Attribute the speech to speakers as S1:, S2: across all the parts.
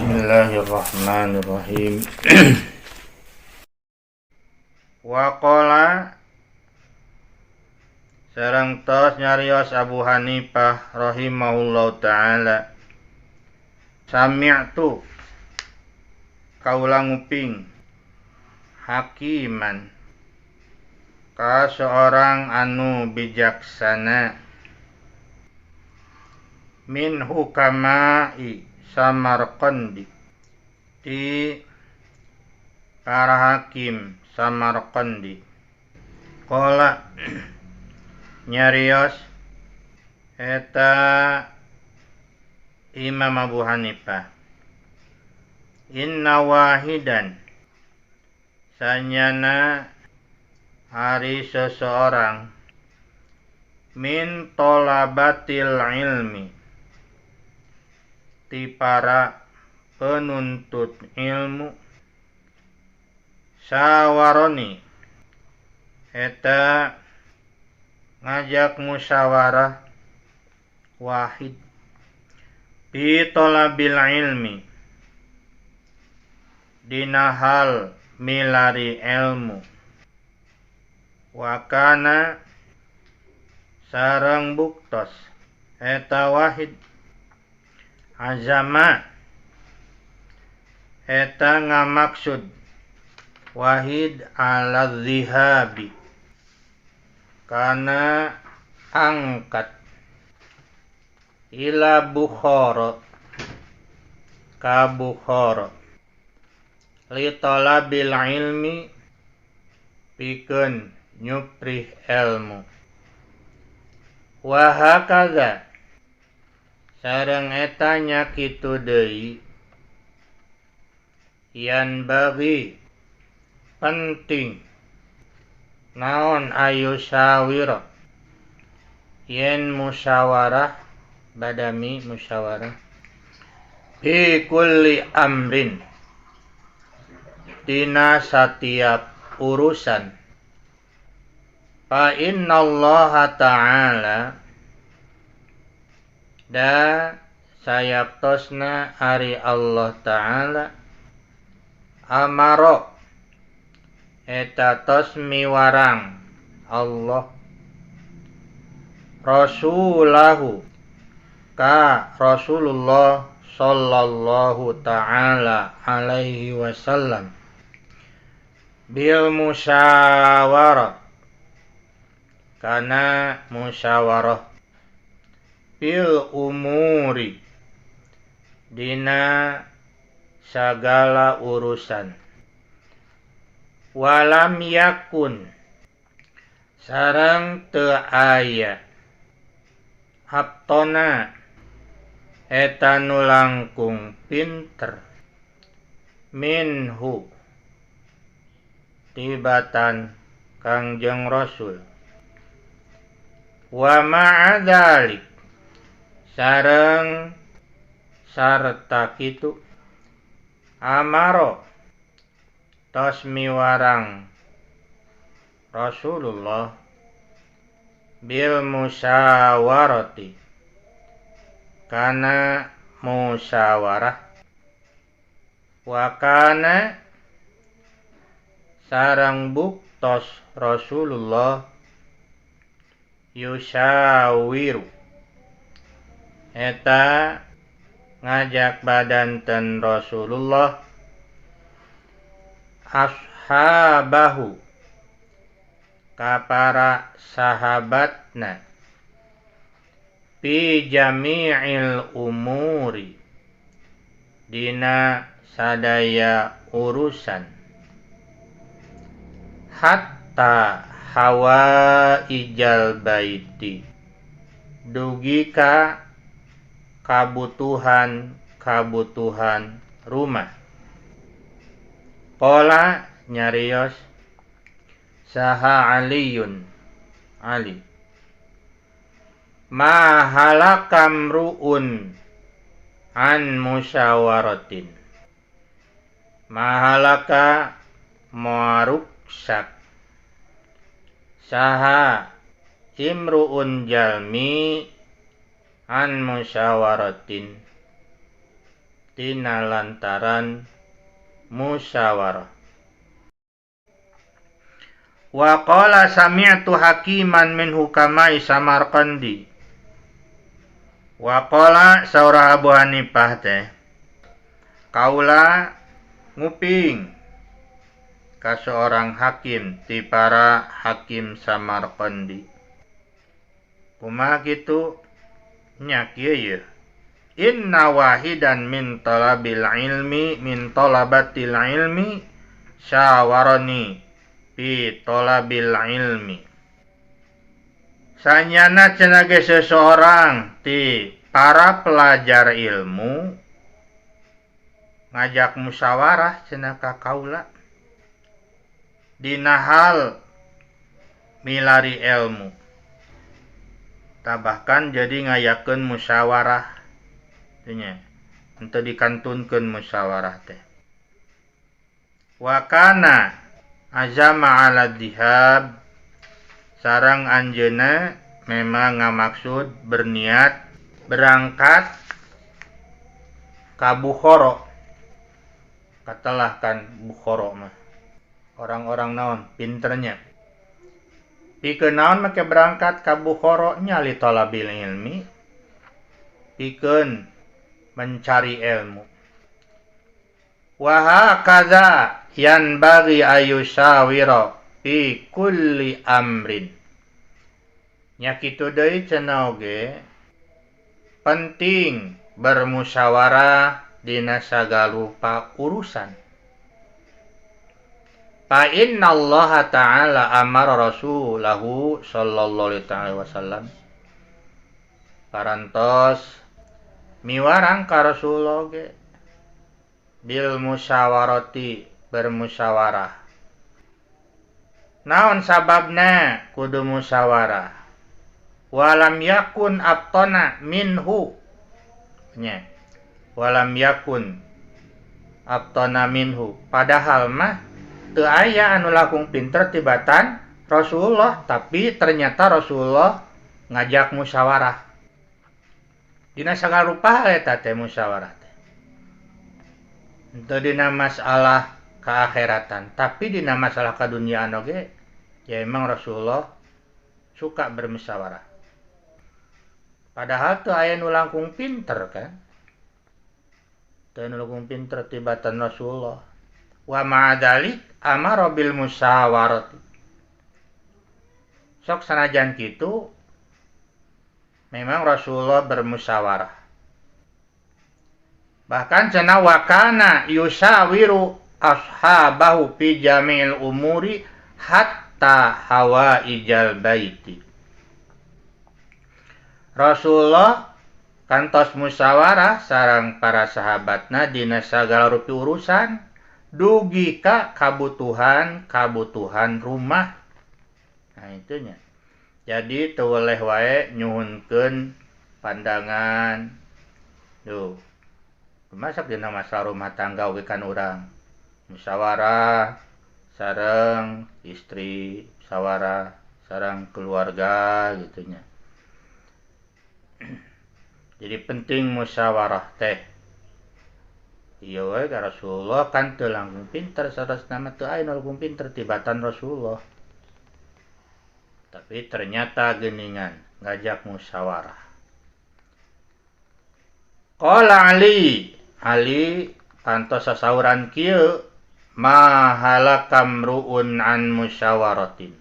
S1: Bismillahirrahmanirrahim. Waqala sareng tos nyarios Abu Hanifah rahimahullahu taala, sami'tu kaula nguping hakiman ka seorang anu bijaksana min hukama'i Samarqandi, di para hakim Samarqandi. Qala nyarios eta Imam Abu Hanifah, inna wahidan sanyana hari seseorang min tolabatil ilmi, ti para penuntut ilmu, sawaroni eta ngajak musyawarah wahid bi tolabil ilmi, dina hal milari ilmu, wakana sareng buktos eta wahid azama eta ngamaksud wahid ala zihabi kana angkat ila Bukhara ka Bukhara li talabil ilmi pikeun nyuprih ilmu, wa hakaza sareng eta nya kitu deui yan bagi penting naon ayu syawira yen musyawarah badami musyawarah fi kulli amrin dina satiap urusan, fa innallaha ta'ala da sayaptosna ari Allah ta'ala amaro eta tos miwarang Allah rasulahu ka Rasulullah sallallahu ta'ala alaihi wasallam bil musyawarah kana musyawarah fil umuri dina sagala urusan, walam yakun sareng teu aya haptona eta nu langkung pinter minhu tibatan Kangjeng Rasul, wa ma'adzalik sareng sarta kitu amaro tos miwarang Rasulullah bil musyawarati kana musyawarah, wa kana sareng buktos Rasulullah yusyawiru eta ngajak badanten Rasulullah ashabahu ka para sahabatna fi jami'il umuri dina sadaya urusan, hatta hawa ijal baiti dugi ka kabutuhan rumah. Qala nyarios saha Aliyun Ali, ma halakam ru'un an musyawaratin, mahalaka maruksak saha imru'un jalmi an musyawaratin tina lantaran musyawarah. Wa qala sami'tu hakiman min hukamai Samarqandi. Wa qala saurah Abu Hanifah teh kaula nguping ka seorang hakim ti para hakim Samarqandi. Kumaha kitu nya kieu ye. Inna wahidan min talabatil ilmi syawarani fi talabil ilmi. Sanyana cenah ge seseorang ti para pelajar ilmu ngajak musyawarah cenah ka kaula dina hal milari ilmu. Bahkan jadi ngayakeun musyawarah nya henteu dikantunkeun musyawarah teh. Wa kana azama ala dhihab sareng anjeunna memang ngamaksud berniat berangkat ka Bukhara. Katalah kan Bukhara mah orang-orang naon pinternya. Pikeun naon make berangkat ka Bukhara nya li talabil ilmi. Pikeun mencari ilmu. Wa hakadza yanbaghi ayyusawira fi kulli amrin. Nya kitu deui cenah oge penting bermusyawarah dina sagalupa urusan. Fa inna Allah ta'ala amara rasulahu sallallahu alaihi wasallam parantos miwarang ka Rasulullah ge bil musyawarati bermusyawarah. Naon sababna kudu musyawarah? Walam yakun abtana minhu nya. Walam yakun abtana minhu. Padahal mah teu aya anu langkung pinter tibatan Rasulullah, tapi ternyata Rasulullah ngajak musyawarah. Dina sagarupa eta teh musyawarah teh. Henteu dina masalah keakhiratan, tapi dina masalah kadunyaan oge ya emang Rasulullah suka bermusyawarah. Padahal teu aya nu langkung pinter kan. Teu anu langkung pinter tibatan Rasulullah. Wa ma'adzalik amara bil musyawarati. Sok sanajan kitu memang Rasulullah bermusyawarah. Bahkan cenah wa kana yusawiru ashabahu fi jami'il umuri hatta hawaijal baiti. Rasulullah kantos musyawarah sareng para sahabatna dina sagala rupi urusan dugi ka kabutuhan rumah. Nah itunya. Jadi teu weleh wae nyuhunkeun pandangan. Duh. Masak dina masalah rumah tangga oge kan urang. Musyawarah sareng istri, musyawarah sareng keluarga gitunya. Jadi penting musyawarah teh. Iya wae ka Rasulullah kan teu langkung pinter sarasna mah teu aya nu langkung pinter tibatan Rasulullah. Tapi ternyata geuningan ngajak musyawarah. Qala Ali kantos sasauran kieu ma halakam ru'un an musyawaratin.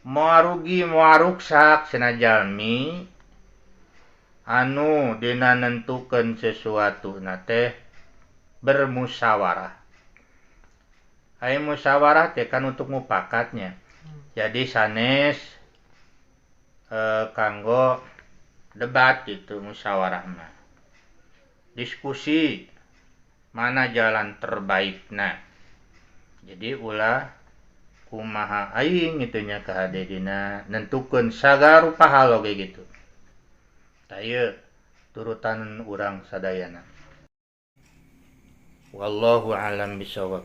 S1: Moal rugi moal ruksak cenah jalmi anu dina nentukeun sesuatu na teh bermusyawarah. Aya musyawarah teh kan untuk mupakatnya. Jadi sanes kanggo debat itu musyawarah mah. Diskusi mana jalan terbaikna. Jadi ulah kumaha aing itunya kahade dina nentukeun sagarupa hal oge gitu. Taya turutan urang sadayana. Wallahu a'lam bishawab.